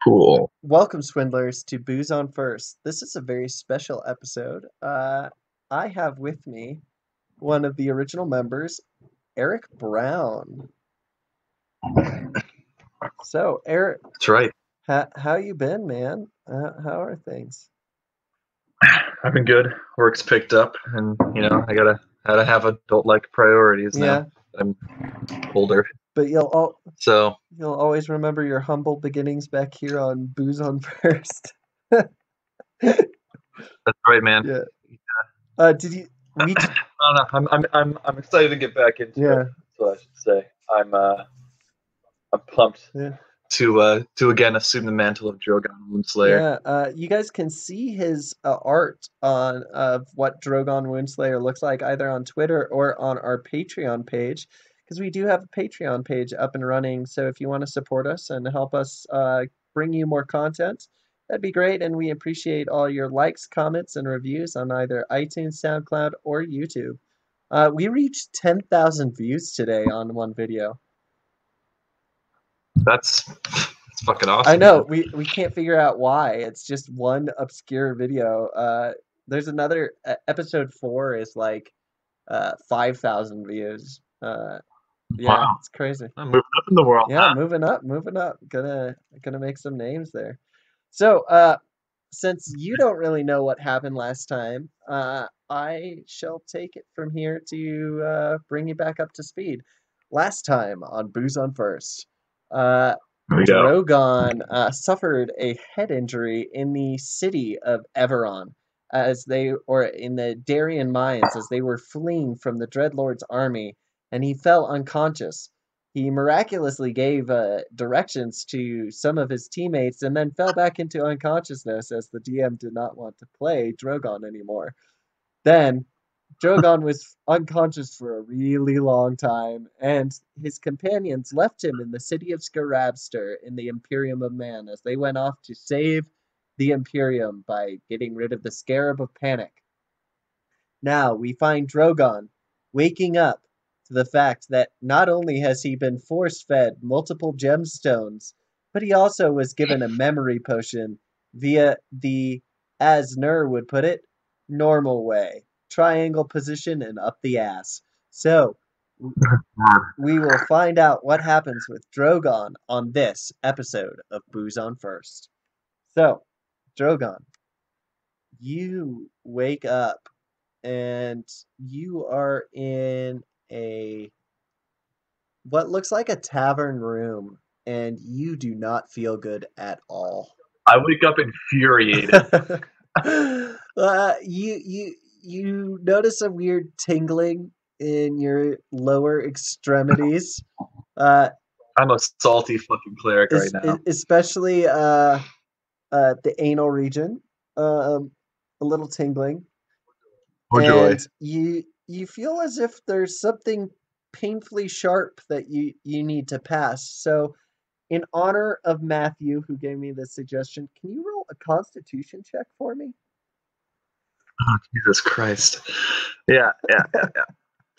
Cool. Welcome, swindlers, to Booze on First. This is a very special episode. I have with me one of the original members, Eric Brown. So, Eric, That's right. how you been, man? How are things? I've been good. Work's picked up, and I gotta have adult-like priorities Yeah, now that I'm older. but So you'll always remember your humble beginnings back here on Booze on First. that's right, man. Yeah. Did you? We. I don't know. I'm excited to get back into it. Yeah. That's what I should say. I'm pumped Yeah. to again assume the mantle of Drogon Moonslayer. Yeah, you guys can see his art on of what Drogon Woundslayer looks like either on Twitter or on our Patreon page, because we do have a Patreon page up and running. So if you want to support us and help us bring you more content, that'd be great. And we appreciate all your likes, comments, and reviews on either iTunes, SoundCloud, or YouTube. We reached 10,000 views today on one video. That's fucking I awesome, know man. we can't figure out why. It's just one obscure video. There's another episode 4 is like 5,000 views. Yeah, Wow, it's crazy. I'm moving up in the world, Yeah, huh? moving up, moving up. Gonna make some names there. So, since you don't really know what happened last time, I shall take it from here to bring you back up to speed. Last time on Booze on First, uh, There we go. Drogon suffered a head injury in the city of Everon or in the Darien mines as they were fleeing from the Dreadlord's army, and he fell unconscious. He miraculously gave directions to some of his teammates and then fell back into unconsciousness as the DM did not want to play Drogon anymore. Then Drogon was unconscious for a really long time, and his companions left him in the city of Scarabster in the Imperium of Man as they went off to save the Imperium by getting rid of the Scarab of Panic. Now we find Drogon waking up to the fact that not only has he been force fed multiple gemstones, but he also was given a memory potion via the, as Nur would put it, normal way. Triangle position and up the ass. So we will find out what happens with Drogon on this episode of Booze on First. So, Drogon, you wake up and you are in a what looks like a tavern room, and you do not feel good at all. I wake up infuriated. You notice a weird tingling in your lower extremities, uh, I'm a salty fucking cleric right now. especially the anal region, um, a little tingling, Oh joy. and you feel as if there's something painfully sharp that you need to pass. So, in honor of Matthew, who gave me this suggestion, can you roll a Constitution check for me? Oh, Jesus Christ. Yeah.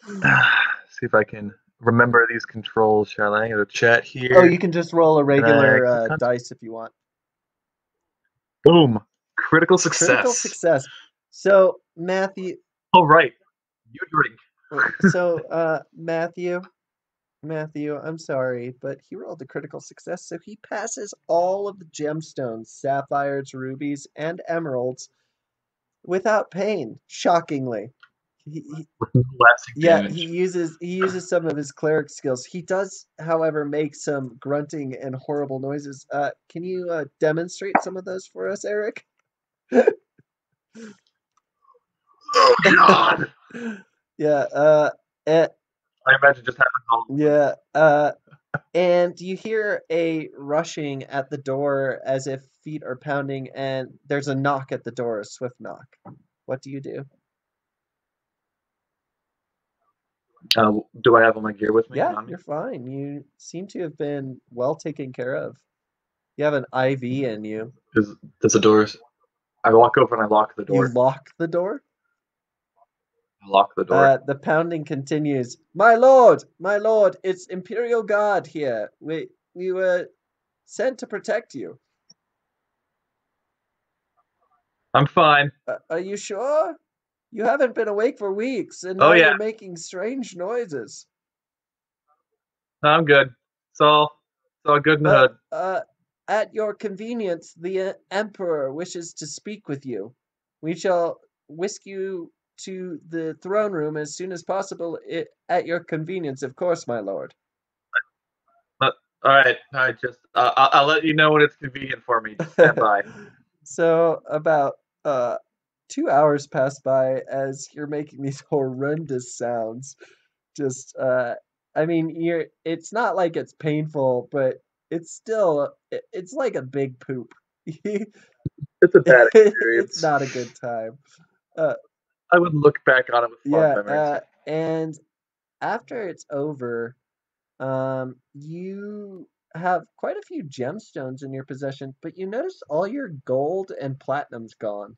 See if I can remember these controls, shall I? Go to chat Oh, here. you can just roll a And I regular click on dice if you want. boom. Critical Critical success. success. So Matthew, All right. You drink. Matthew, I'm sorry, but he rolled a critical success, so he passes all of the gemstones, sapphires, rubies, and emeralds without pain. Shockingly, he, With no lasting yeah, damage. he uses some of his cleric skills. He does, however, make some grunting and horrible noises. Can you demonstrate some of those for us, Eric? Oh God. Yeah. Eh, I imagine just having all yeah. And you hear a rushing at the door as if feet are pounding, and there's a knock at the door, a swift knock. What do you do? do I have all my gear with me and Yeah, on me? you're fine. You seem to have been well taken care of. You have an IV in you. Does the doors I walk over and I lock the You door. lock the door? I lock the door. The pounding continues. My lord, it's Imperial Guard here. We were sent to protect you. I'm fine. Are you sure? You haven't been awake for weeks, and Oh now yeah, you're making strange noises. no, I'm good. It's all good in the But hood. at your convenience, the Emperor wishes to speak with you. We shall whisk you to the throne room as soon as possible, at your convenience, of course, my lord. But, all right, just I'll let you know when it's convenient for me. Just stand by. So about 2 hours pass by as you're making these horrendous sounds. Just I mean, it's not like it's painful, but it's like a big poop. It's a bad It's experience. not a good time. Uh, I would look back on it with fond yeah, memories. and after it's over, you have quite a few gemstones in your possession, but you notice all your gold and platinum's gone.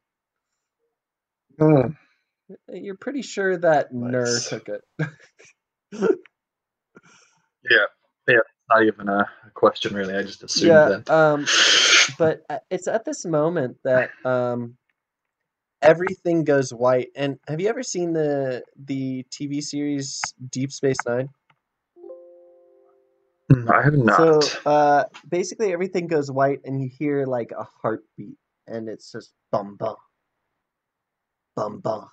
Hmm. You're pretty sure that Nur Nice. took it. Yeah, yeah. It's not even a question, really. I just assumed Yeah, that. but it's at this moment that everything goes white. And have you ever seen the TV series Deep Space Nine? I have So, not. basically everything goes white and you hear like a heartbeat and it's just bum bum bum bum.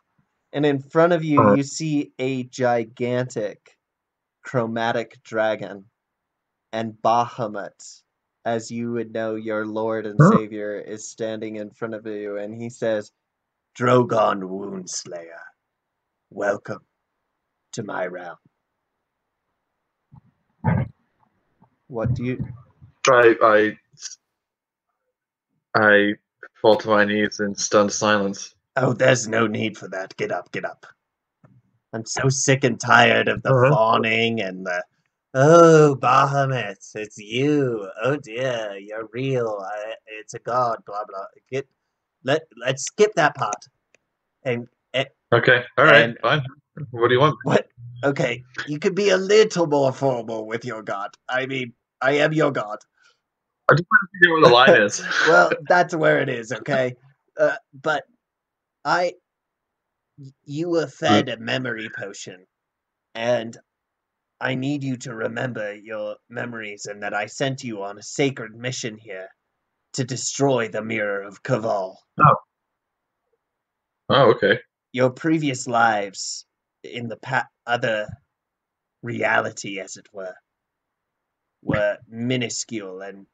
And in front of you Uh, you see a gigantic chromatic dragon and Bahamut, as you would know your Lord and huh? Savior, is standing in front of you and he says, Drogon Woundslayer, welcome to my realm. What do you I I I fall to my knees in stunned silence. Oh, there's no need for that. Get up, get up. I'm so sick and tired of the Uh-huh. fawning and the oh, Bahamut, it's you. Oh dear, you're real. It's a god. Blah blah. Let's skip that part. And and, Okay. All right. and Fine. What do you want? what? Okay, you could be a little more formal with your god. I mean, I am your god. I just want to figure out where the line is. Well, that's where it is. Okay, but I you were fed a memory potion, and I need you to remember your memories and that I sent you on a sacred mission here to destroy the Mirror of Kaval. Oh. Oh. Okay. Your previous lives in the other reality, as it were minuscule and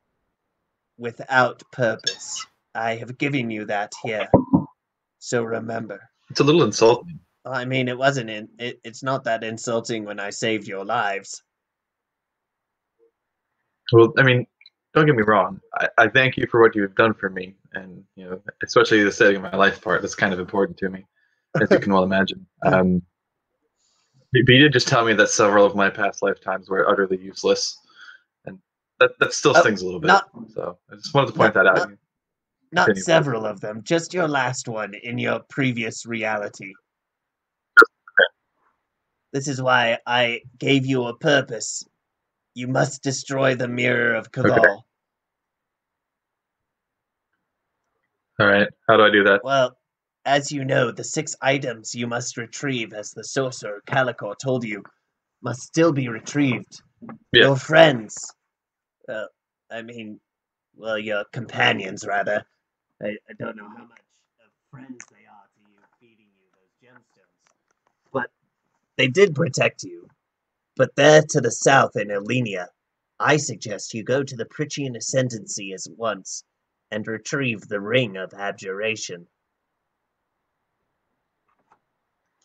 without purpose. I have given you that here, so remember. It's a little insulting. I mean, it wasn't it's not that insulting when I saved your lives. Well, I mean, don't get me wrong. I thank you for what you've done for me, and especially the saving my life part. That's kind of important to me, as you can well imagine. But you did just tell me that several of my past lifetimes were utterly useless, and that still Oh, stings a little bit. not So I just wanted to point not that out. not You not continue, please. several of them, just your last one in your previous reality. This is why I gave you a purpose. You must destroy the Mirror of Okay. Kaval. All right. How do I do that? Well, as you know, the 6 items you must retrieve, as the sorcerer Calicor told you, must still be retrieved. Yeah. Your friends, uh, I mean, well, your companions, rather. I don't know how much of friends they are to you, feeding you those gemstones. But they did protect you. But there to the south in Elenia, I suggest you go to the Pritchian Ascendancy at once and retrieve the Ring of Abjuration.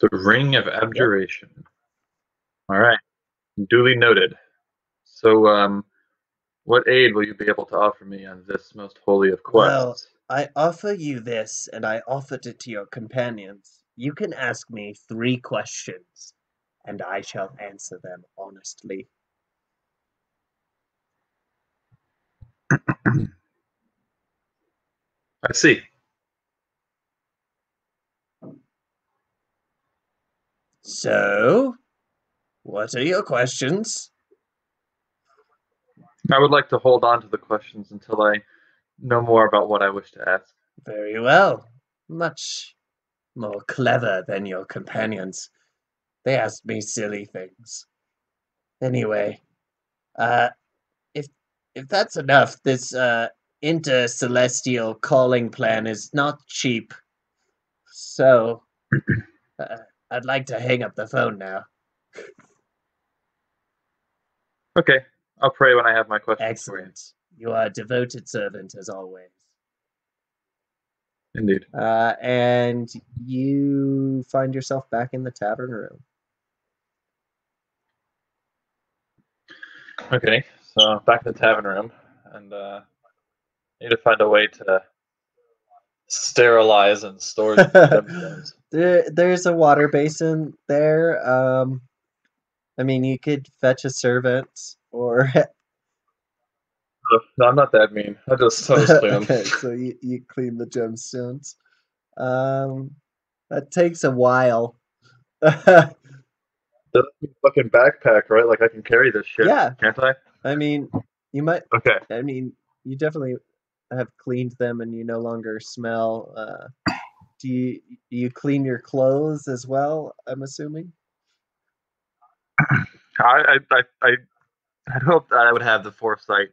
The Ring of Yep. Abjuration. All right. Duly noted. So, what aid will you be able to offer me on this most holy of Well, quests? I offer you this, and I offered it to your companions. You can ask me 3 questions, and I shall answer them honestly. I see. So, what are your questions? I would like to hold on to the questions until I know more about what I wish to ask. Very well. Much more clever than your companions. They asked me silly things. Anyway, uh, if if that's enough, this intercelestial calling plan is not cheap. So, uh, I'd like to hang up the phone now. Okay, I'll pray when I have my questions for you. Excellent. You are a devoted servant as always. Indeed. And you find yourself back in the tavern room. Okay, so back in the tavern room, and need to find a way to sterilize and store these gemstones. There's a water basin there. I mean, you could fetch a servant, or No, I'm not that mean. I'll just clean them. okay, so you clean the gemstones. Um, that takes a while. That's a fucking backpack, right? Like I can carry this shit, Yeah, can't I? I mean, you might. Okay. I mean, you definitely have cleaned them, and you no longer smell. Do you clean your clothes as well? I'm assuming. I I'd hope that I would have the foresight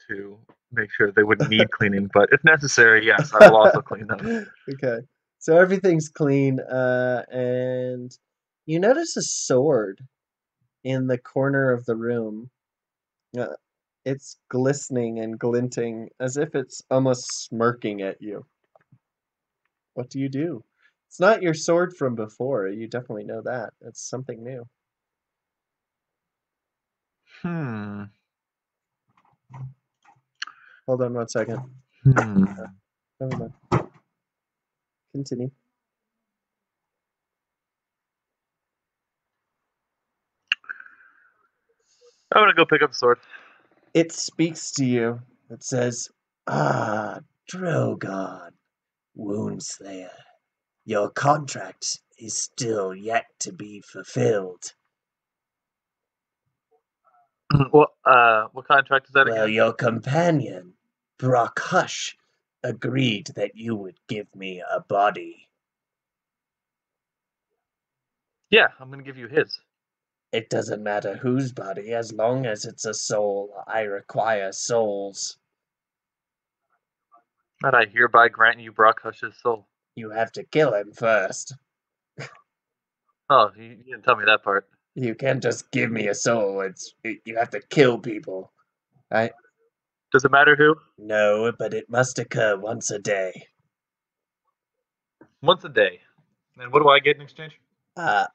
to make sure they wouldn't need cleaning, but if necessary, yes, I will also clean them. Okay, so everything's clean, and you notice a sword in the corner of the room. Uh, it's glistening and glinting as if it's almost smirking at you. What do you do? It's not your sword from before. You definitely know that. It's something new. Hmm. Hold on one second. Hmm. Never mind. Continue. I'm gonna go pick up the sword. It speaks to you. It says, "Ah, Drogon, Woundslayer, your contract is still yet to be fulfilled. What contract is that Well, again? your companion, Brock Hush, agreed that you would give me a body. Yeah, I'm gonna give you his. It doesn't matter whose body, as long as it's a soul. I require souls. And I hereby grant you Brock Hush's soul. You have to kill him first. Oh, you didn't tell me that part. You can't just give me a soul. You have to kill people. I Does it matter who? No, but it must occur once a day. Once a day. And what do I get in exchange? Uh,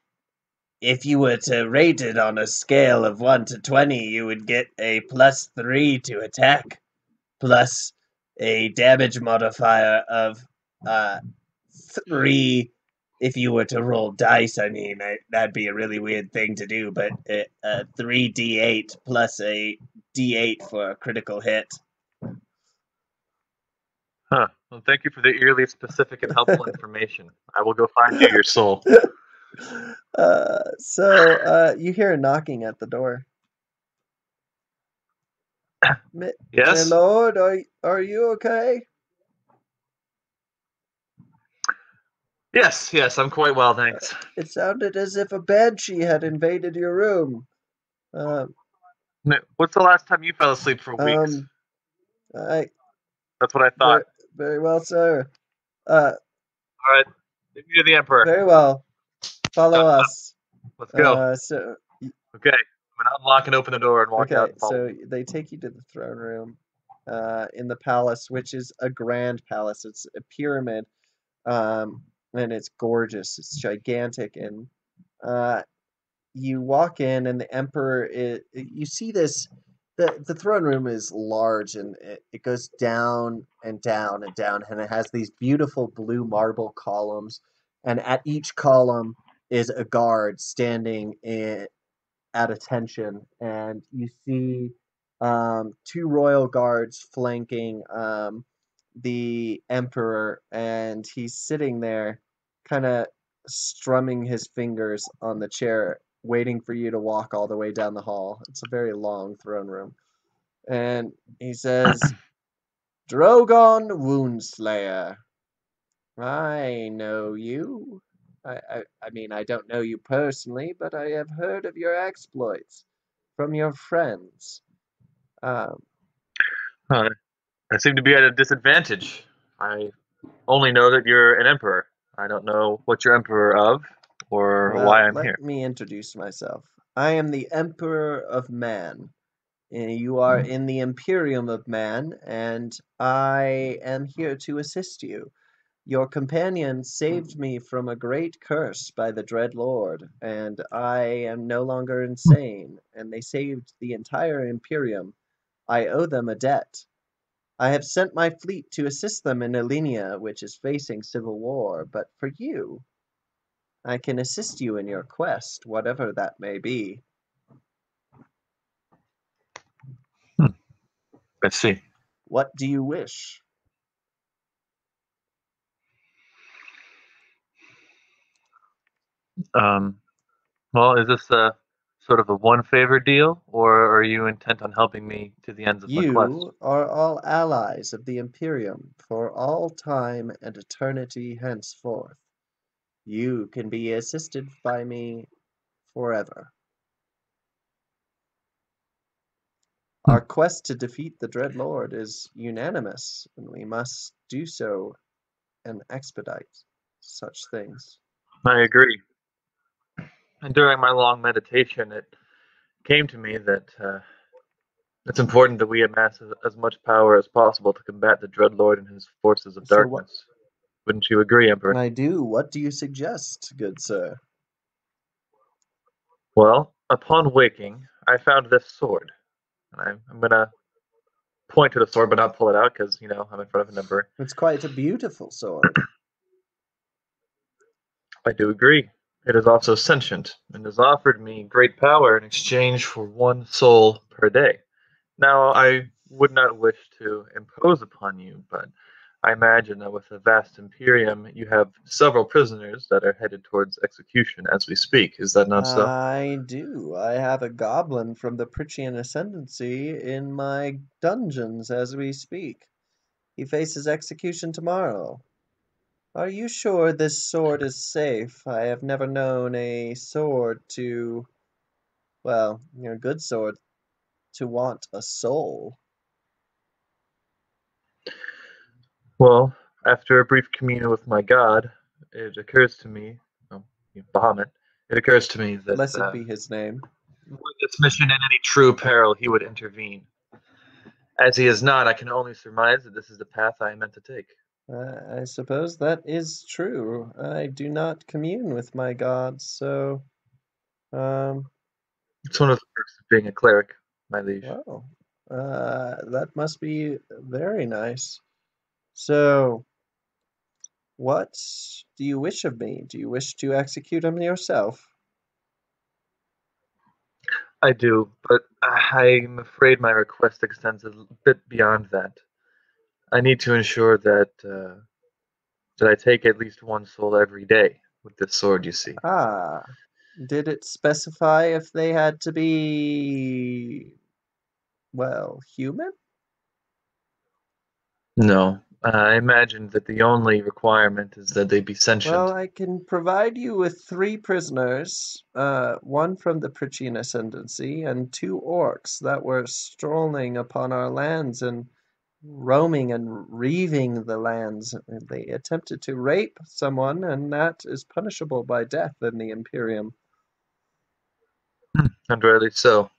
if you were to rate it on a scale of 1 to 20, you would get a +3 to attack, plus a damage modifier of uh, 3 if you were to roll dice. I mean, that'd be a really weird thing to do, but 3d8 plus a d8 for a critical hit. Huh. Well, thank you for the eerily specific and helpful information. I will go find you your soul. You hear a knocking at the door. My Yes? lord, are you okay? Yes, I'm quite well, thanks. It sounded as if a banshee had invaded your room. Um, What's the last time you fell asleep for weeks? um, I That's what I thought. very, very well, sir. Uh, All right, take me to the Emperor. very well. Follow Come, us. let's go. So Okay, I'm gonna unlock and open the door and walk out okay, and follow so him. they take you to the throne room, in the palace, which is a grand palace. It's a pyramid, um, and it's gorgeous. It's gigantic, and uh, you walk in and the emperor you see this. The throne room is large, and it goes down and down and down, and it has these beautiful blue marble columns, and at each column is a guard standing at attention, and you see two royal guards flanking the emperor, and he's sitting there kind of strumming his fingers on the chair, waiting for you to walk all the way down the hall. It's a very long throne room. And he says, Drogon Woundslayer, I know you. I mean, I don't know you personally, but I have heard of your exploits from your friends. Um, Uh, I seem to be at a disadvantage. I only know that you're an emperor. I don't know what you're emperor of or why well, I'm let here. me introduce myself. I am the Emperor of Man. You are in the Imperium of Man, and I am here to assist you. Your companion saved me from a great curse by the Dread Lord, and I am no longer insane, and they saved the entire Imperium. I owe them a debt. I have sent my fleet to assist them in Elenia, which is facing civil war, but for you, I can assist you in your quest, whatever that may be. Hmm, I see. What do you wish? Um, well, is this a sort of a one favor deal, or are you intent on helping me to the ends of my quest? You are all allies of the Imperium for all time and eternity henceforth. You can be assisted by me forever. Hmm, Our quest to defeat the Dread Lord is unanimous, and we must do so and expedite such things. I agree. And during my long meditation, it came to me that it's important that we amass as much power as possible to combat the Dreadlord and his forces of So what darkness. Wouldn't you agree, Emperor? I do, what do you suggest, good sir? Well, upon waking, I found this sword. And I'm going to point to the sword, but not pull it out because, I'm in front of an emperor. It's quite a beautiful sword. I do agree. It is also sentient and has offered me great power in exchange for one soul per day. Now, I would not wish to impose upon you, but I imagine that with a vast imperium, you have several prisoners that are headed towards execution as we speak. Is that not so? I do. I have a goblin from the Pritchian Ascendancy in my dungeons as we speak. He faces execution tomorrow. Are you sure this sword is safe? I have never known a sword to, well, a good sword to want a soul. Well, after a brief communion with my god, it occurs to me, oh, Bahamut, it occurs to me that Blessed be his name. were this mission in any true peril, he would intervene. As he is not, I can only surmise that this is the path I am meant to take. I suppose that is true. I do not commune with my gods, so, um, It's one of the perks of being a cleric, my liege. well, that must be very nice. So, what do you wish of me? Do you wish to execute him yourself? I do, but I'm afraid my request extends a bit beyond that. I need to ensure that I take at least one soul every day with this sword, you see. Ah, did it specify if they had to be, well, human? No, I imagine that the only requirement is that they be Well, sentient. I can provide you with three prisoners, one from the Pritchian Ascendancy and two orcs that were strolling upon our lands and roaming and reaving the lands. They attempted to rape someone, and that is punishable by death in the Imperium. And rightly so.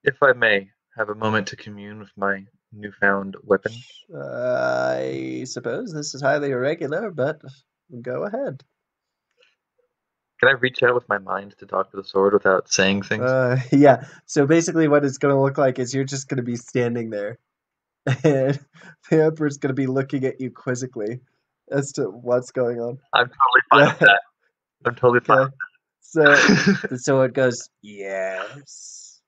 If I may have a moment to commune with my newfound weapon, I suppose this is highly irregular, but go ahead. can I reach out with my mind to talk to the sword without saying things? Yeah. So basically, what it's going to look like is you're just going to be standing there, and the Emperor's going to be looking at you quizzically as to what's going on. I'm totally Go fine with ahead. that. I'm totally fine Okay. So with the sword goes, yes.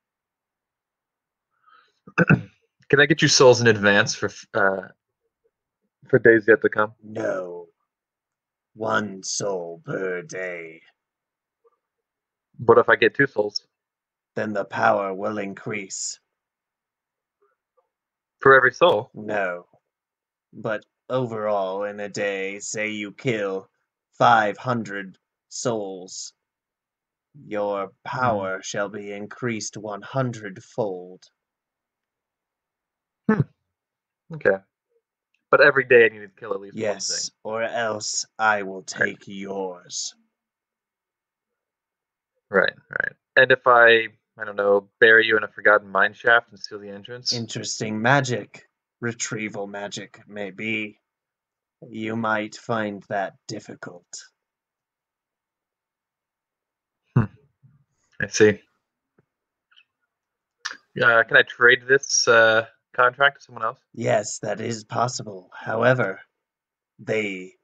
that. Can I get you souls in advance for days yet to come? No. One soul per day. What if I get two souls? Then the power will increase. For every soul? No, but overall in a day, say you kill 500 souls, your Hmm. power shall be increased 100-fold. Hmm. Okay. But every day I need to kill at least one thing. Yes, or else I will Right. take yours. Right. Right. And if I don't know, bury you in a forgotten mine shaft and steal the entrance? Interesting magic, retrieval magic, maybe. You might find that difficult. Hmm. I see. Can I trade this contract to someone else? Yes, that is possible. However, they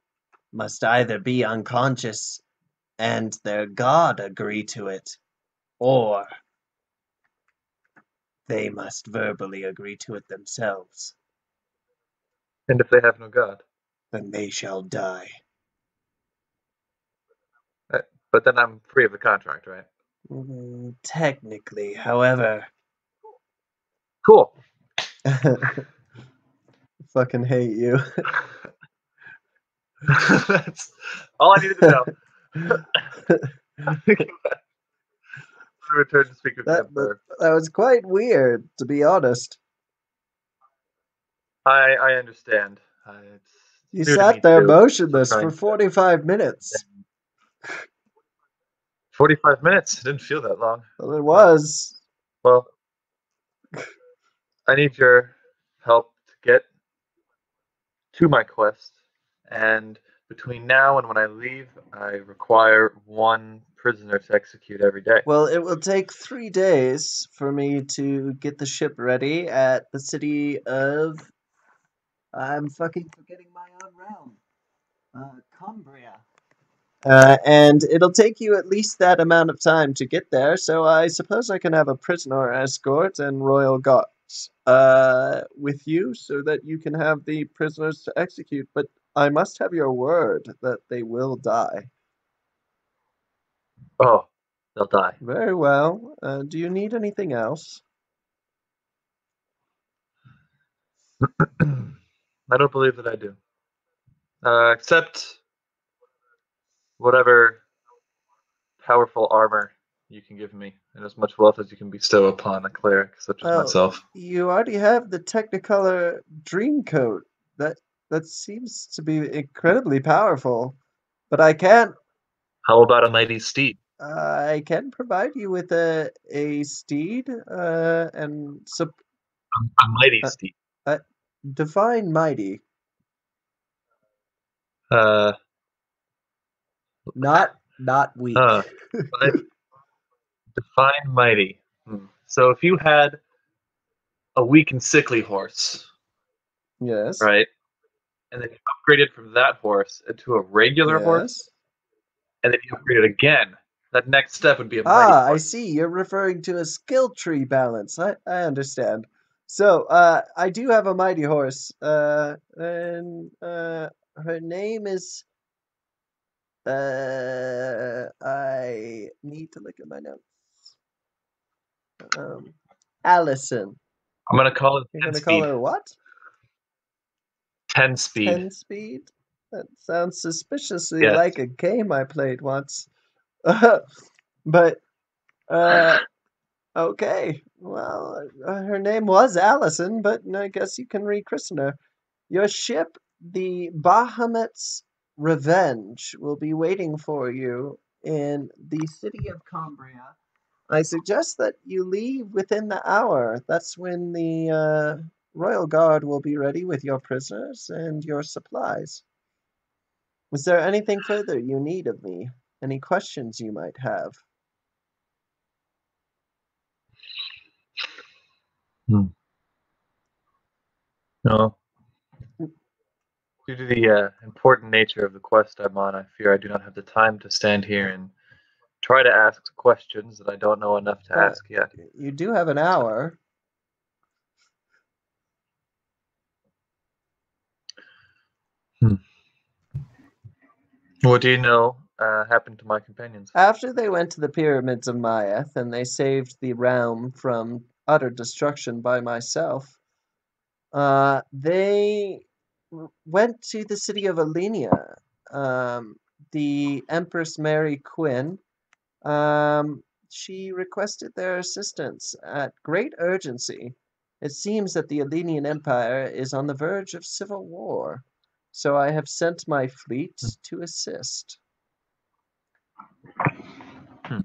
must either be unconscious and their god agree to it, or they must verbally agree to it themselves. And if they have no god? Then they shall die. Uh, but then I'm free of the contract, right? Technically, however, Cool. fucking hate you. That's all I needed to know. Return to speak with the That Emperor. that was quite weird, to be honest. I understand. It's You new to sat me there too. Still motionless for trying to 45 minutes. understand. 45 minutes. It didn't feel that long. Well, it Huh. was. Well, I need your help to get to my quest, and between now and when I leave, I require one prisoner to execute every day. Well, it will take 3 days for me to get the ship ready at the city of. I'm fucking forgetting my own realm. Cumbria. And it'll take you at least that amount of time to get there, so I suppose I can have a prisoner escort and royal guards with you so that you can have the prisoners to execute, but I must have your word that they will die. Oh, they'll die. Very well. Do you need anything else? I don't believe that I do. Except whatever powerful armor you can give me, and as much wealth as you can bestow upon a cleric such as Well, myself. you already have the Technicolor Dream Coat. That that seems to be incredibly powerful, but How about a mighty steed? I can provide you with a steed and A mighty uh, steed. uh, divine mighty, Uh, not huh. weak. Define mighty. Hmm. So if you had a weak and sickly horse, Yes, right, and then you upgraded from that horse into a regular horse, yes. and then you upgraded again, that next step would be a mighty Ah, I horse. see. You're referring to a skill tree balance. I understand. So, I do have a mighty horse. And her name is. I need to look at my notes. Um, Allison. I'm gonna call it You're 10 gonna call speed. her what? 10 speed. 10 speed? That sounds suspiciously Yes. like a game I played once. But, uh, okay. Well, her name was Allison, but I guess you can rechristen her. Your ship, the Bahamut's Revenge, will be waiting for you in the city of Cambria. I suggest that you leave within the hour. That's when the royal guard will be ready with your prisoners and your supplies. Is there anything further you need of me? Any questions you might have? Hmm. No. Due to the important nature of the quest I'm on, I fear I do not have the time to stand here and try to ask questions that I don't know enough to Uh, ask yet. you do have an So, hour. hmm. What do you know happened to my companions? After they went to the pyramids of Mayath and they saved the realm from utter destruction by myself, They went to the city of Alenia. Um, the Empress Mary Quinn. She requested their assistance at great urgency. It seems that the Alenian Empire is on the verge of civil war, so I have sent my fleet to assist. Hmm.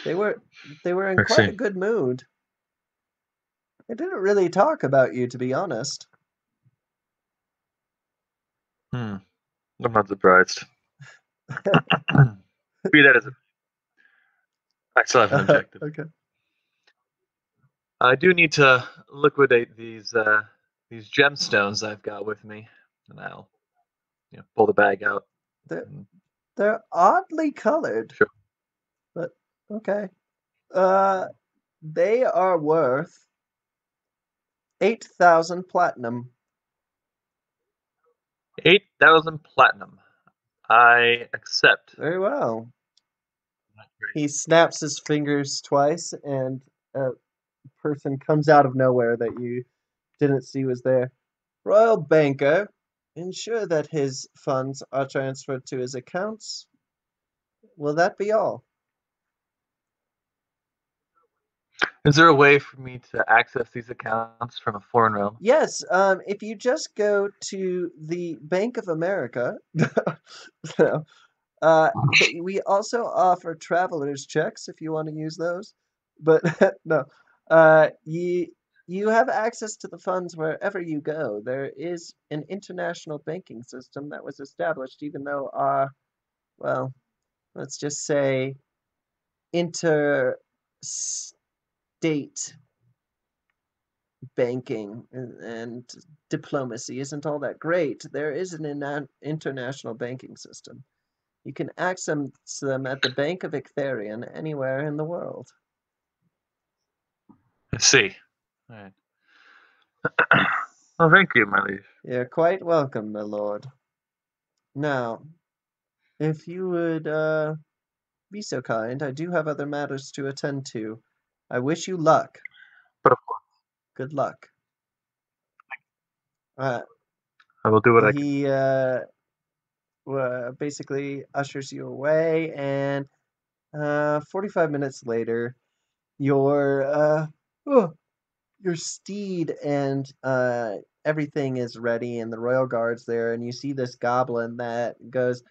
They were they were in I quite a see. good mood. They didn't really talk about you, to be honest. Hmm. I'm not surprised. Be that as it, I still have an objective. Okay. I do need to liquidate these gemstones I've got with me, and I'll pull the bag out. They're And they're oddly colored, sure. but okay. Uh, they are worth 8,000 platinum. 8,000 platinum. I accept. Very well. He snaps his fingers twice, and a person comes out of nowhere that you didn't see was there. Royal banker, ensure that his funds are transferred to his accounts. Will that be all? Is there a way for me to access these accounts from a foreign realm? Yes, if you just go to the Bank of America, so, we also offer travelers checks if you want to use those. But no, you have access to the funds wherever you go. There is an international banking system that was established, even though our, well, let's just say interstate banking and diplomacy isn't all that great. There is an international banking system. You can access them at the Bank of Ictharion anywhere in the world. I see. All right. Well, thank you, my liege. You're quite welcome, my lord. Now, if you would be so kind, I do have other matters to attend to. I wish you luck. But of course, Good luck. Uh, I will do what I can. he basically ushers you away, and 45 minutes later, your oh, your steed and everything is ready, and the royal guard's there, and you see this goblin that goes,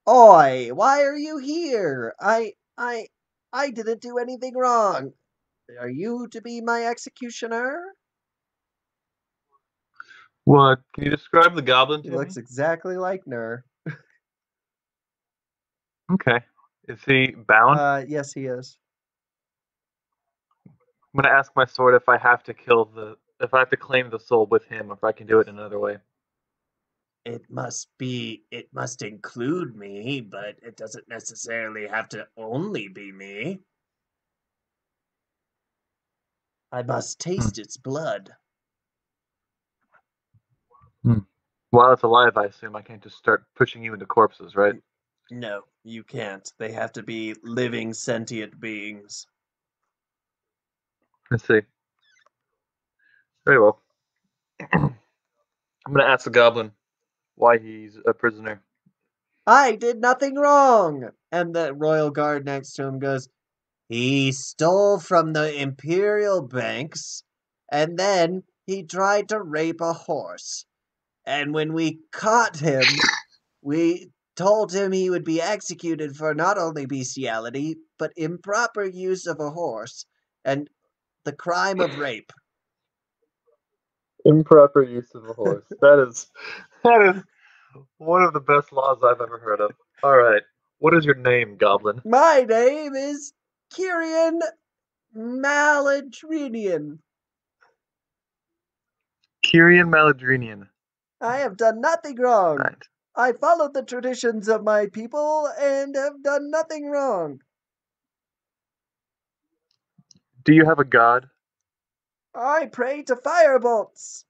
"Oi, why are you here? I didn't do anything wrong. Are you to be my executioner?" What? Can you describe the goblin He to looks me? exactly like Nur. Okay. Is he bound? Yes, he is. I'm gonna ask my sword if I have to if I have to claim the soul with him, or if I can do it in another way. It must include me, but it doesn't necessarily have to only be me. I must Hmm. taste its blood. Hmm. While it's alive, I assume I can't just start pushing you into corpses, right? No, you can't. They have to be living, sentient beings. I see. Very well. I'm gonna ask the goblin why he's a prisoner. I did nothing wrong. And the royal guard next to him goes, he stole from the imperial banks, and then he tried to rape a horse. And when we caught him, we told him he would be executed for not only bestiality, but improper use of a horse and the crime of rape. Improper use of a horse. That is one of the best laws I've ever heard of. All right. What is your name, goblin? My name is Kyrian Maladrinian. Kyrian Maladrinian. I have done nothing wrong. Right. I followed the traditions of my people and have done nothing wrong. Do you have a god? I pray to firebolts.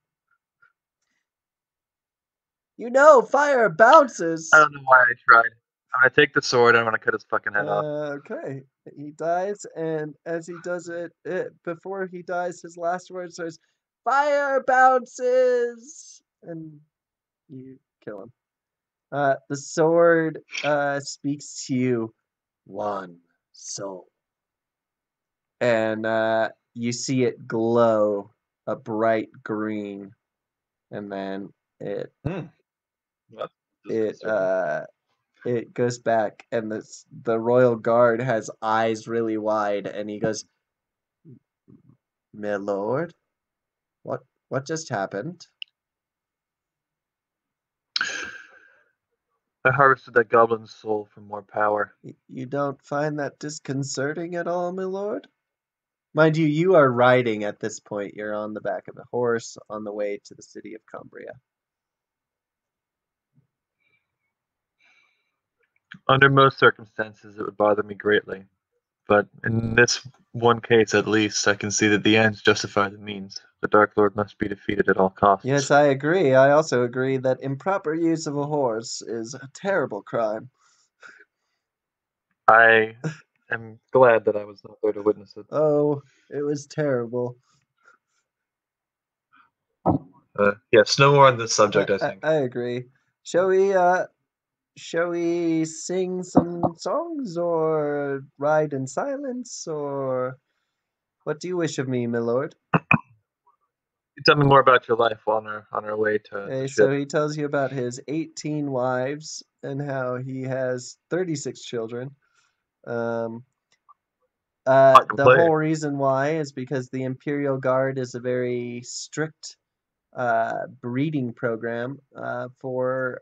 You know, fire I bounces. don't know why I tried. I'm gonna take the sword and I'm gonna cut his fucking head off. Okay. He dies, and as he does before he dies, his last words are, "Fire bounces!" And you kill him. The sword speaks to you, one soul. And you see it glow a bright green, and then it Hmm. Well, that's it disconcerting. it goes back, and the royal guard has eyes really wide, and he goes, "My lord, what just happened?" I harvested that goblin's soul for more power. You don't find that disconcerting at all, my lord? Mind you, you are riding at this point. You're on the back of a horse on the way to the city of Cumbria. Under most circumstances, it would bother me greatly. But in this one case, at least, I can see that the ends justify the means. The Dark Lord must be defeated at all Yes, costs. I agree. I also agree that improper use of a horse is a terrible crime. I am glad that I was not there to witness it. Oh, it was terrible. Yes, no more on this subject, I think. I agree. Shall we shall we sing some songs or ride in silence or what do you wish of me, my lord? You tell me more about your life on our way to the Okay, so ship. he tells you about his 18 wives and how he has 36 children. Um, I can the play. whole reason why is because the Imperial Guard is a very strict breeding program for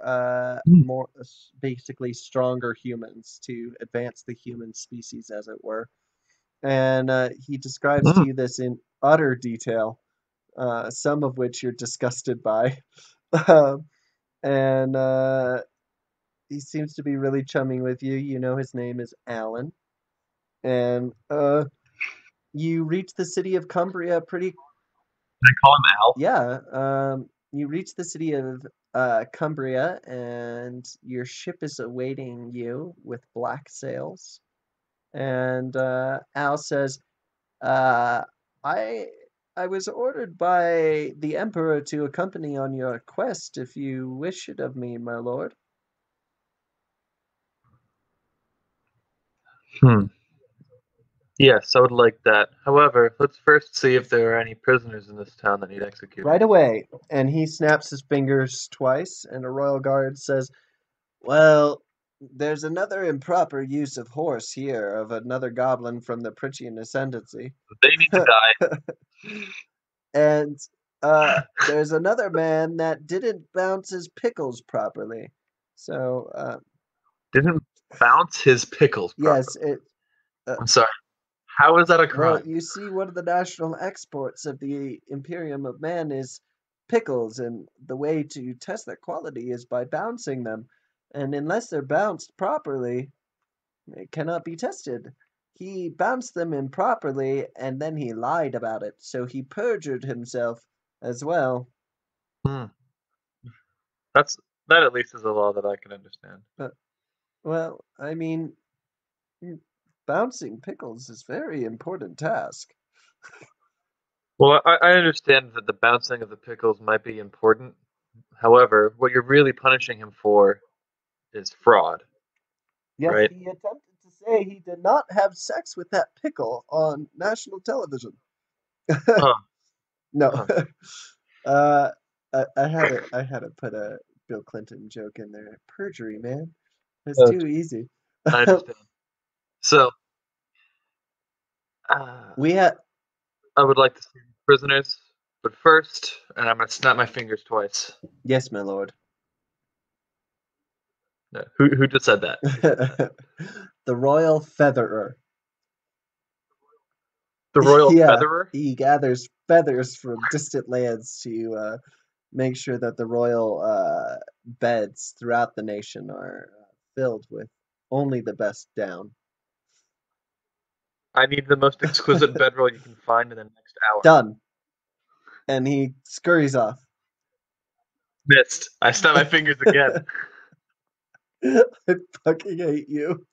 Hmm. more basically stronger humans to advance the human species, as it were. And he describes to Hmm. you this in utter detail, some of which you're disgusted by. Um, and he seems to be really chumming with you. You know his name is Alan. And you reach the city of Cumbria pretty Can I call him Al? Yeah, you reach the city of Cumbria, and your ship is awaiting you with black sails. And Al says, uh, "I I was ordered by the Emperor to accompany on your quest, if you wish it of me, my lord." Hmm. Yes, I would like that. However, let's first see if there are any prisoners in this town that need Right executing. away. And he snaps his fingers twice, and a royal guard says, "Well, there's another improper use of horse here of another goblin from the Pritchian ascendancy." They need to die. And there's another man that didn't bounce his pickles properly. So, Didn't bounce his pickles yes, properly. it, uh, I'm sorry. How is that a well, crime? you see, one of the national exports of the Imperium of Man is pickles, and the way to test their quality is by bouncing them. And unless they're bounced properly, it cannot be tested. He bounced them improperly, and then he lied about it, so he perjured himself as well. Hmm. That's that at least is a law that I can understand. But, well, I mean, bouncing pickles is a very important task. Well, I understand that the bouncing of the pickles might be important. However, what you're really punishing him for is fraud, Yes, right? he attempted to say he did not have sex with that pickle on national television. Oh, No, oh, uh, I had to put a Bill Clinton joke in there. Perjury, man, it's oh, too easy. I understand. So, We had I would like to see prisoners, but first, and I'm gonna snap my fingers twice. Yes, my lord. No, who just said that? Who said that? The royal featherer. The royal Yeah, featherer? he gathers feathers from distant lands to make sure that the royal beds throughout the nation are filled with only the best down. I need the most exquisite bedroll you can find in the next hour. Done. And he scurries off. Missed. I snap my fingers again. I fucking hate you.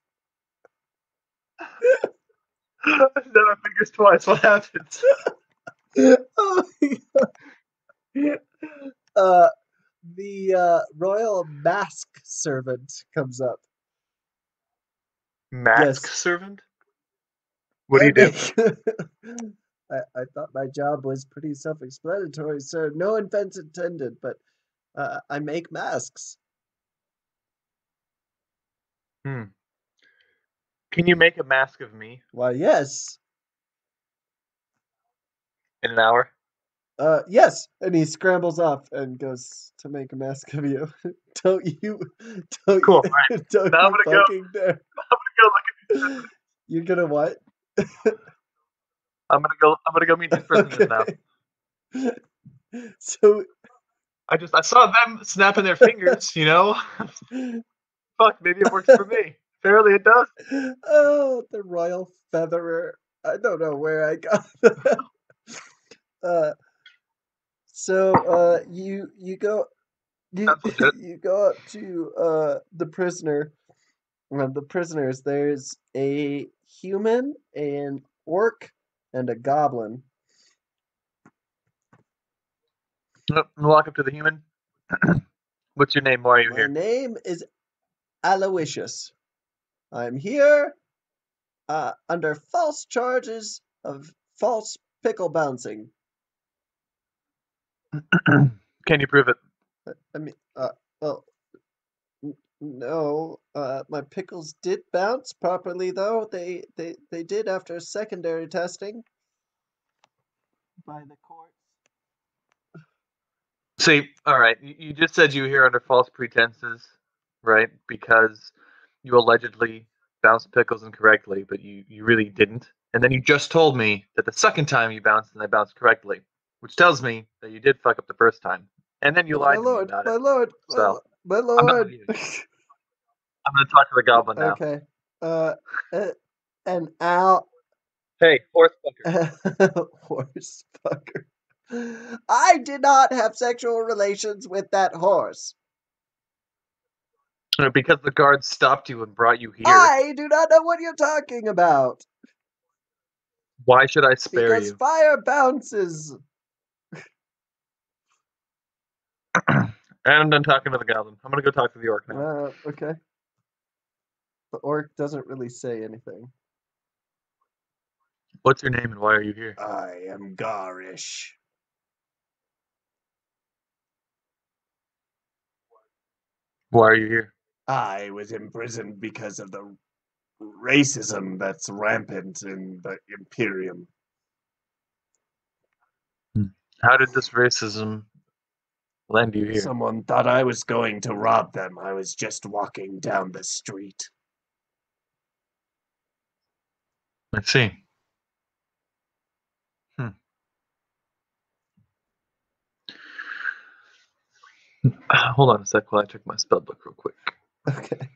Snap my fingers twice. What happens? Oh my God. Uh, the royal mask servant comes up. Mask Yes, servant? What do I you do? make. I thought my job was pretty self-explanatory, sir. No offense intended, but I make masks. Hmm. Can you make a mask of me Why, yes. in an hour? Yes. And he scrambles off and goes to make a mask of you. Don't you, don't Cool. you, All right. don't Now I'm you gonna go. fucking dare. I'm gonna go look at these prisoners. You're gonna what? I'm gonna go meet these prisoners now. Okay. So, I saw them snapping their fingers. Fuck. Maybe it works for me. Apparently it does. oh, the royal featherer. I don't know where I got that. Uh, you go you That's legit. you go up to the prisoner. The prisoners. There's a human, an orc, and a goblin. Nope, I'm gonna walk up to the human. What's your name? Why are you My here? name is Aloysius. I'm here under false charges of false pickle bouncing. Can you prove it? I mean, well, no, my pickles did bounce properly, though. They did after secondary testing by the court. See, all right. You just said you were here under false pretenses, right? Because you allegedly bounced pickles incorrectly, but you really didn't. And then you just told me that the second time you bounced and I bounced correctly, which tells me that you did fuck up the first time. And then you My lied to me lord, about it. my lord, So my I'm done with lord. you. I'm gonna talk to the goblin now. Okay. Uh, uh, an owl. Hey, horse fucker. Horse fucker. I did not have sexual relations with that horse. Because the guards stopped you and brought you here, I do not know what you're talking about. why should I spare Because you? fire bounces. And I'm done talking to the goblin. I'm gonna go talk to the orc now. Okay. The orc doesn't really say anything. What's your name and why are you here? I am garish. Why are you here? I was imprisoned because of the racism that's rampant in the Imperium. Hmm. How did this racism land you here? Someone thought I was going to rob them. I was just walking down the street. I see. Hmm. Hold on a sec while I check my spell book real quick. Okay.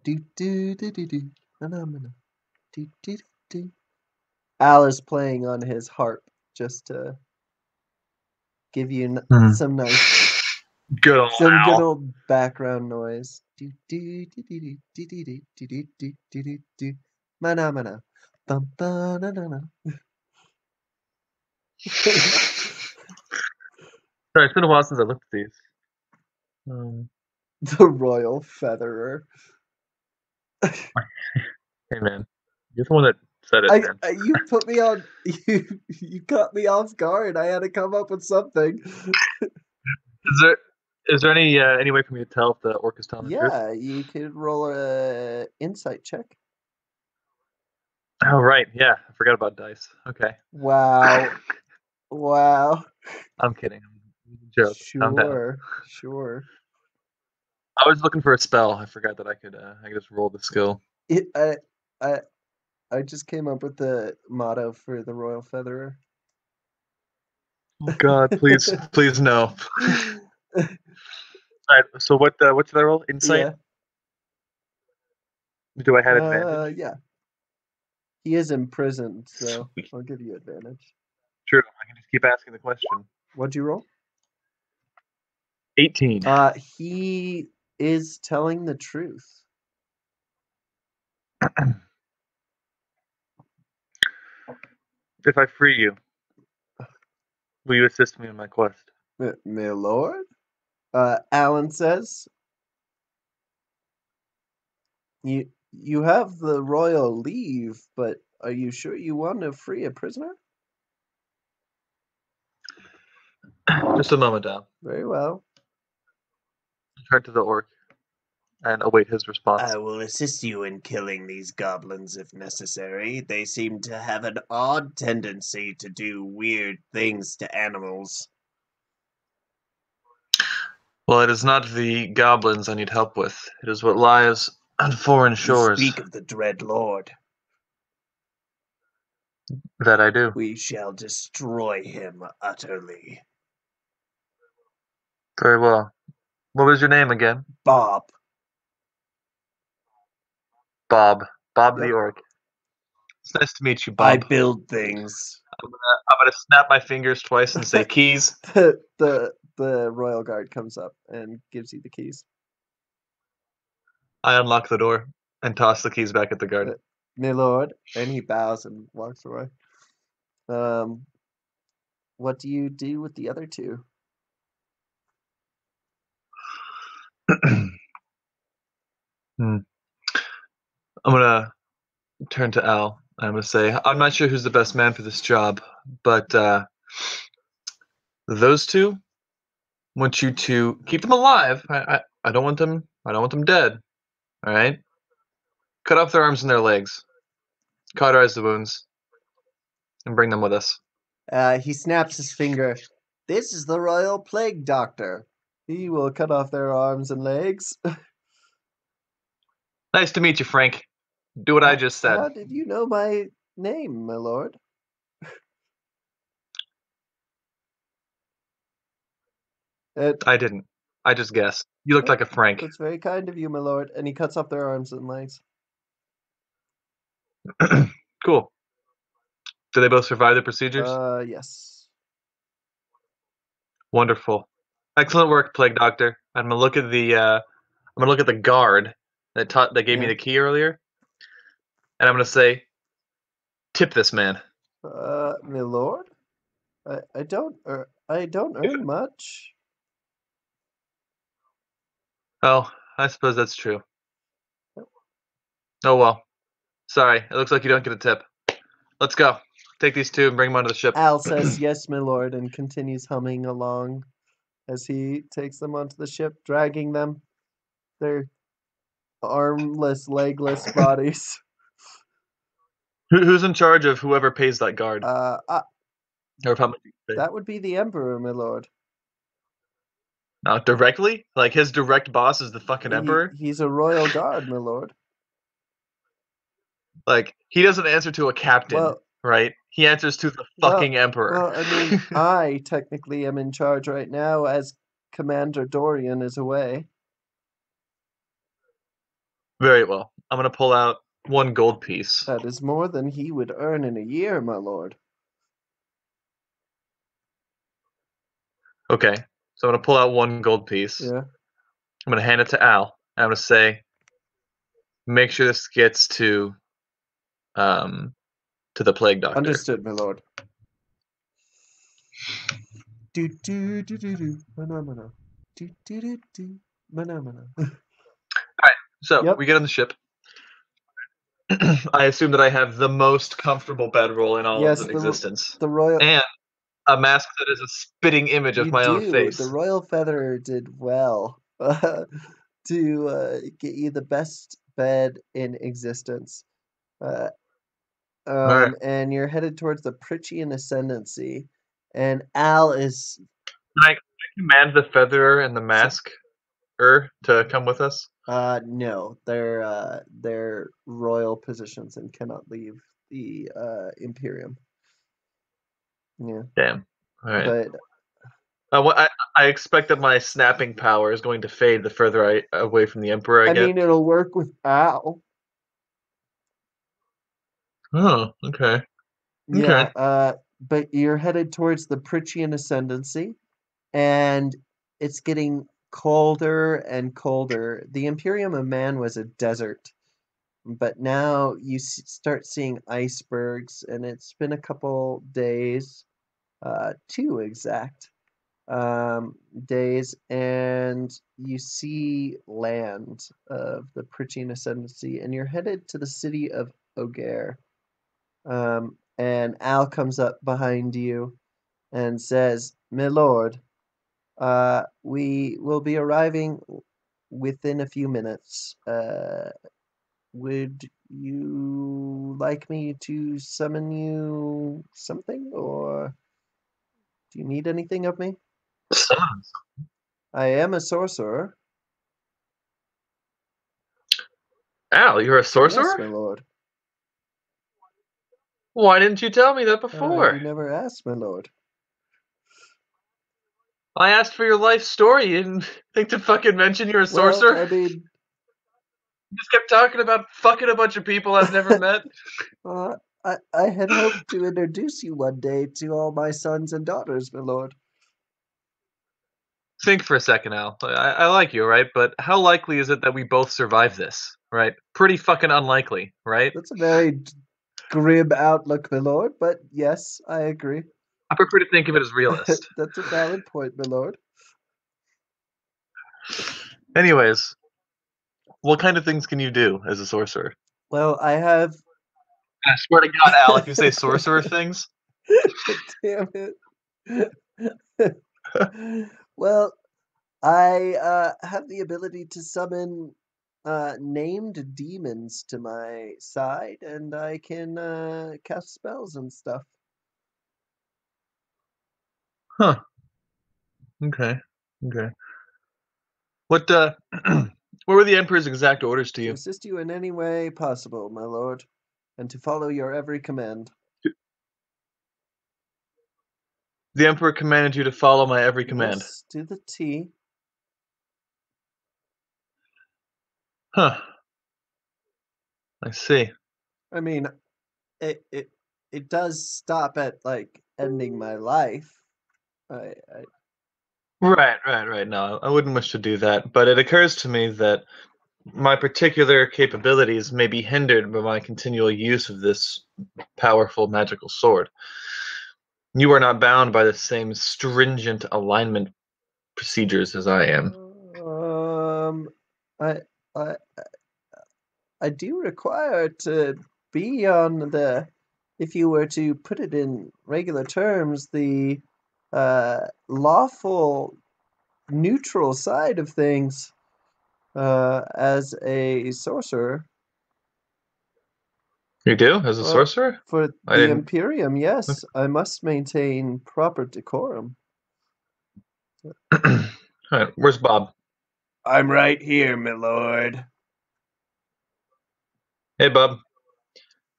Do do do do do. Phenomena. Do do do. Al is playing on his harp just to give you Hmm. some nice, Good old some good owl. old background noise. Do do do do do do do do do do do do do do. Mana mana. Bum ba na na na. Sorry, it's been a while since I looked at these. Um, The royal featherer. hey man, you're the one that said it, man. You put me on. You caught me off guard. I had to come up with something. Is there any way for me to tell if the orc is telling the truth? Yeah, you could roll a insight check. Oh right, yeah, I forgot about dice. Okay, Wow. Wow. I'm kidding. Joke. I'm down. Sure. Sure. I was looking for a spell. I forgot that I could just roll the skill. It, I, I just came up with the motto for the Royal Featherer. Oh God, please, please no. All right. So what should I roll? Insight. Yeah. Do I have advantage? Yeah. He is imprisoned, so Sweet. I'll give you advantage. True. I can just keep asking the question. What'd you roll? 18. He is telling the truth. If I free you, will you assist me in my quest? My lord? Alan says, you have the royal leave, but are you sure you want to free a prisoner? Just a moment, Al. Very well. Turn to the orc and await his I response. will assist you in killing these goblins if necessary. They seem to have an odd tendency to do weird things to animals. Well, it is not the goblins I need help with. It is what lies on foreign You shores. speak of the Dread Lord. That I do. We shall destroy him utterly. Very well. What was your name again? Bob. Bob. Bob the Yep. orc. It's nice to meet you, I Bob. build things. I'm gonna snap my fingers twice and say keys. The royal guard comes up and gives you the keys. I unlock the door and toss the keys back at the guard. My lord, and he bows and walks away. Um, what do you do with the other two? Hmm. I'm gonna turn to Al. I'm gonna say, I'm not sure who's the best man for this job, but those two, want you to keep them alive. I don't want them. I don't want them dead. All right. Cut off their arms and their legs. Cauterize the wounds and bring them with us. He snaps his finger. This is the royal plague doctor. He will cut off their arms and legs. Nice to meet you, Frank. Do what I just said. How did you know my name, my lord? I didn't. I just guessed. You looked like a Frank. That's very kind of you, my lord. And he cuts off their arms and legs. Cool. Do they both survive the procedures? Yes. Wonderful. Excellent work, Plague Doctor. I'm gonna look at the guard that gave me Yeah. the key earlier, and I'm gonna say, tip this man. My lord, I don't earn much. Oh, I suppose that's true. Oh well. Sorry. It looks like you don't get a tip. Let's go. Take these two and bring them onto the ship. Al says, "Yes, my lord," and continues humming along as he takes them onto the ship, dragging them, their armless, legless bodies. Who's in charge of whoever pays that guard, or how much you pay? That would be the Emperor, my lord. Not directly? Like his direct boss is the fucking emperor? He's a royal guard, my lord. Like he doesn't answer to a captain, Well, right? He answers to the well, fucking emperor. I mean, I technically am in charge right now as Commander Dorian is away. Very well. I'm gonna pull out one gold piece. That is more than he would earn in a year, my lord. Okay. So I'm gonna pull out one gold piece. Yeah. I'm gonna hand it to Al. And I'm gonna say, make sure this gets um to the plague doctor. Understood, my lord. Do do do do do mana. Do do do do mana. Alright, so Yep. we get on the ship. I assume that I have the most comfortable bedroll in all Yes, of existence. the royal. And a mask that is a spitting image You of my own do. face. The royal feather did well to get you the best bed in existence. Uh, Alright. and you're headed towards the Pritchian Ascendancy, and Al is Can I command the featherer and the mask to come with us? no, they're royal positions and cannot leave the Imperium. Yeah, Damn. Alright. but I expect that my snapping power is going to fade the further away from the Emperor I I get. mean it'll work with Al. Oh, okay. Yeah, but you're headed towards the Pritchian Ascendancy, and it's getting colder and colder. The Imperium of Man was a desert but now you start seeing icebergs, and it's been a couple days, two exact days, and you see land of the Pritchian Ascendancy, and you're headed to the city of Ogair. And Al comes up behind you and says, "My lord, we will be arriving within a few minutes. Would you like me to summon you something, or do you need anything of me? Summons. I am a sorcerer. Al, you're a Yes, sorcerer? my lord. Why didn't you tell me that You before? never asked, my lord. I asked for your life story. You didn't think to fucking mention you're a Well, sorcerer? I mean, You just kept talking about fucking a bunch of people I've never met. uh, I had hoped to introduce you one day to all my sons and daughters, my lord. Think for a second, Al. I like you, right? But how likely is it that we both survive this, right? Pretty fucking unlikely, right? That's a very grim outlook, my lord, but yes, I agree. I prefer to think of it as realist. That's a valid point, my lord. Anyways, what kind of things can you do as a sorcerer? Well, I have. I swear to God, Al, if you say sorcerer things, Damn it. Well, I have the ability to summon named demons to my side, and I can cast spells and stuff. huh? Okay, okay. What what were the Emperor's exact orders to To you? assist you in any way possible, my lord, and to follow your every command. The Emperor commanded you to follow my every command. Yes, to the T. Huh? I see. I mean, it it it does stop at like ending my life. I Right. No, I wouldn't wish to do that, but it occurs to me that my particular capabilities may be hindered by my continual use of this powerful magical sword. You are not bound by the same stringent alignment procedures as I am. um I I I do require to be on the, if you were to put it in regular terms, the lawful neutral side of things as a sorcerer. You do, as a Well, sorcerer? for I the didn't. Imperium, yes, I must maintain proper decorum. All right, where's Bob? I'm right here, my lord. Hey, Bob.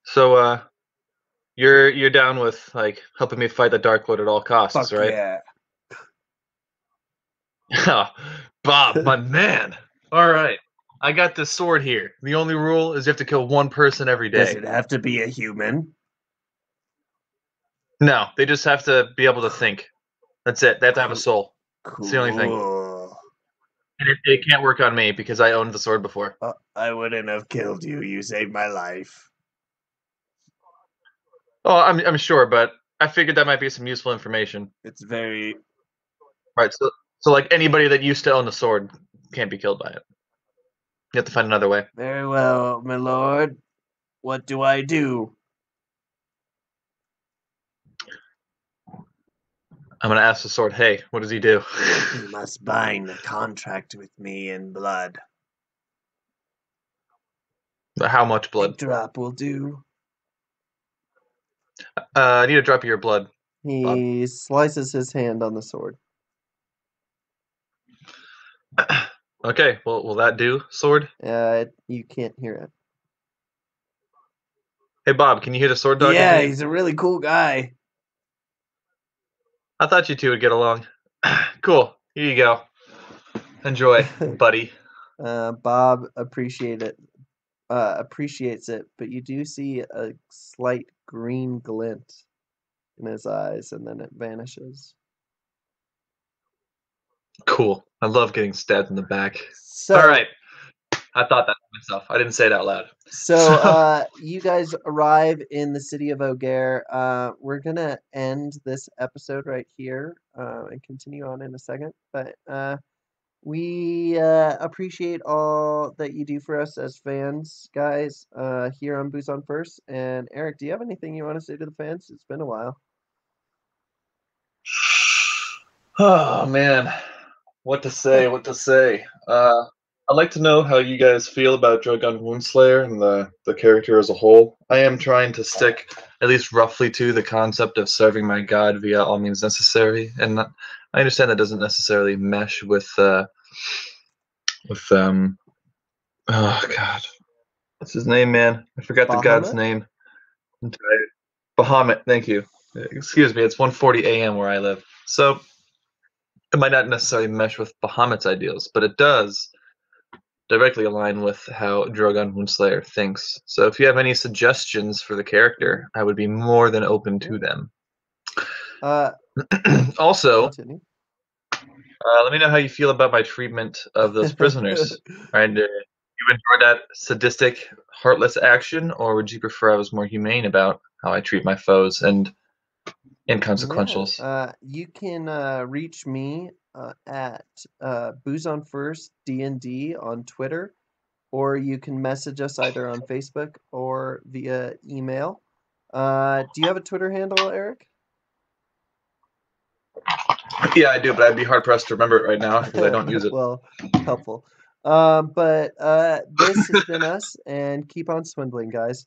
So, you're down with like helping me fight the Dark Lord at all costs, Fuck right? yeah. Bob, my man. All right, I got this sword here. The only rule is you have to kill one person every Does day. it have to be a human? No, they just have to be able to think. That's it. They have to have a Cool. soul. It's the only thing. Cool. And it can't work on me because I owned the sword before. I wouldn't have killed you. You saved my life. Oh, I'm sure, but I figured that might be some useful information. It's very Right. So like anybody that used to own the sword can't be killed by it. You have to find another way. very well, my lord. What do I do? I'm gonna ask the sword. Hey, what does he do? You must bind a contract with me in blood. How much Big blood? drop will do. I need a drop of your blood, Bob. He slices his hand on the sword. Okay. Well, will that do, sword? You can't hear it. Hey, Bob, can you hear the sword talking to Yeah, you? he's a really cool guy. I thought you two would get along. Cool. Here you go. Enjoy, buddy. Bob appreciates it, but you do see a slight green glint in his eyes, and then it vanishes. Cool. I love getting stabbed in the back. All So, right. I thought that to myself. I didn't say it out loud. So, So, you guys arrive in the city of O'Gare. We're gonna end this episode right here, and continue on in a second. But we appreciate all that you do for us as fans, guys, here on Booze on First. And Eric, do you have anything you want to say to the fans? It's been a while. oh man, what to say? What to say? I'd like to know how you guys feel about Drogon Moonslayer and the character as a whole. I am trying to stick at least roughly to the concept of serving my god via all means necessary, and I understand that doesn't necessarily mesh with oh god, what's his name, man? I forgot the god's Bahamut? name. I'm tired. Bahamut, thank you. Excuse me, it's 1:40 a.m. where I live, so it might not necessarily mesh with Bahamut's ideals, but it does directly align with how Drogon Moonslayer thinks. So if you have any suggestions for the character, I would be more than open Yeah. to them. Uh, Also, Continue. let me know how you feel about my treatment of those prisoners. Right? You enjoy that sadistic, heartless action, or would you prefer I was more humane about how I treat my foes and Yeah, inconsequentials? you can reach me at Booze on First D&D on Twitter, or you can message us either on Facebook or via email. Do you have a Twitter handle, Eric? Yeah, I do, but I'd be hard pressed to remember it right now because I don't use it. Well, helpful. But this has been us, and keep on swindling, guys.